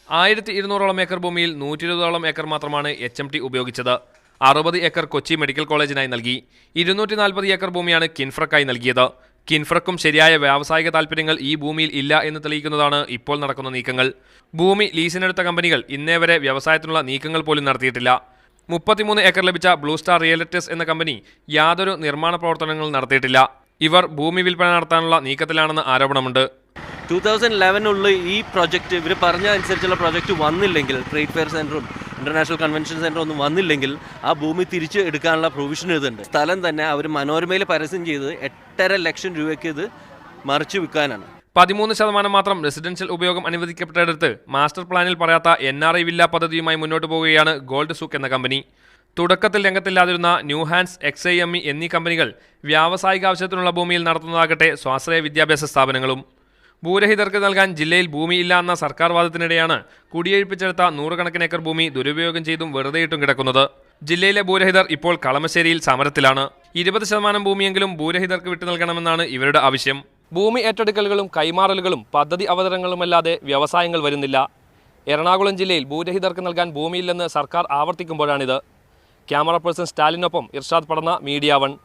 1200ഓളം acre ഭൂമിയിൽ 120ഓളം acre മാത്രമാണ് HMT ഉപയോഗിച്ചത്. 60 ഏക്കർ കൊച്ചി മെഡിക്കൽ കോളേജിനായി നൽകി. 240 ഏക്കർ ഭൂമിയാണ് കിൻഫ്രക്കായി നൽകിയത്. കിൻഫ്രക്കും ശരിയായ വ്യാവസായിക താൽപ്പര്യങ്ങൾ ഈ ഭൂമിയിൽ ഇല്ല എന്ന് തെളിയിക്കുന്നതാണ് ഇപ്പോൾ നടക്കുന്ന നീക്കങ്ങൾ. ഭൂമി ലീസിനെടുത്ത കമ്പനികൾ ഇന്നേ വരെ വ്യവസായത്തിനുള്ള നീക്കങ്ങൾ പോലും നടത്തിയിട്ടില്ല. 33 ഏക്കർ ലഭിച്ച ബ്ലൂ സ്റ്റാർ റിയൽറ്റേഴ്സ് എന്ന കമ്പനി യാതൊരു നിർമ്മാണ പ്രവർത്തനങ്ങളും നടത്തിയിട്ടില്ല. ഇവർ ഭൂമി വിൽപ്പന നടത്താനുള്ള നീക്കത്തിലാണെന്ന് ആരോപണമുണ്ട്. 2011 ഈ പ്രോജക്റ്റ് ഇവർ പറഞ്ഞ അനുസരിച്ചുള്ള പ്രോജക്റ്റ് വന്നില്ലെങ്കിൽ, ട്രേഡ് ഫെയർ സെൻറ്ററും ഇൻ്റർനാഷണൽ കൺവെൻഷൻ സെൻറ്ററും ഒന്നും വന്നില്ലെങ്കിൽ ആ ഭൂമി തിരിച്ച് എടുക്കാനുള്ള പ്രൊവിഷൻ ഇതുണ്ട്. സ്ഥലം തന്നെ അവർ മനോരമയിൽ പരസ്യം ചെയ്ത് 8.5 ലക്ഷം രൂപയ്ക്ക് ഇത് മറിച്ച് വിൽക്കാനാണ്. 13% മാത്രം റെസിഡൻഷ്യൽ ഉപയോഗം അനുവദിക്കപ്പെട്ടെടുത്ത് മാസ്റ്റർ പ്ലാനിൽ പറയാത്ത NRI വില്ല പദ്ധതിയുമായി മുന്നോട്ട് പോവുകയാണ് ഗോൾഡ് സൂക്ക് എന്ന കമ്പനി. തുടക്കത്തിൽ രംഗത്തില്ലാതിരുന്ന ന്യൂ ഹാൻഡ്സ്, XIME എന്നീ കമ്പനികൾ വ്യാവസായിക ആവശ്യത്തിനുള്ള ഭൂമിയിൽ നടത്തുന്നതാകട്ടെ സ്വാശ്രയ വിദ്യാഭ്യാസ സ്ഥാപനങ്ങളും. ഭൂരഹിതർക്ക് നൽകാൻ ജില്ലയിൽ ഭൂമിയില്ല എന്ന സർക്കാർ വാദത്തിനിടെയാണ് കുടിയൊഴിപ്പിച്ചെടുത്ത 100 കണക്കിന് ഏക്കർ ഭൂമി ദുരുപയോഗം ചെയ്തും വെറുതെയിട്ടും കിടക്കുന്നത്. ജില്ലയിലെ ഭൂരഹിതർ ഇപ്പോൾ കളമശ്ശേരിയിൽ സമരത്തിലാണ്. 20% ഭൂമിയെങ്കിലും ഭൂരഹിതർക്ക് വിട്ടു നൽകണമെന്നാണ് ഇവരുടെ ആവശ്യം. ഭൂമി ഏറ്റെടുക്കലുകളും കൈമാറലുകളും പദ്ധതി അവതരണങ്ങളുമല്ലാതെ വ്യവസായങ്ങൾ വരുന്നില്ല. എറണാകുളം ജില്ലയിൽ ഭൂരഹിതർക്ക് നൽകാൻ ഭൂമിയില്ലെന്ന് സർക്കാർ ആവർത്തിക്കുമ്പോഴാണിത്. ക്യാമറ പേഴ്സൺ സ്റ്റാലിനൊപ്പം ഇർഷാദ് പടന്ന, മീഡിയ 1.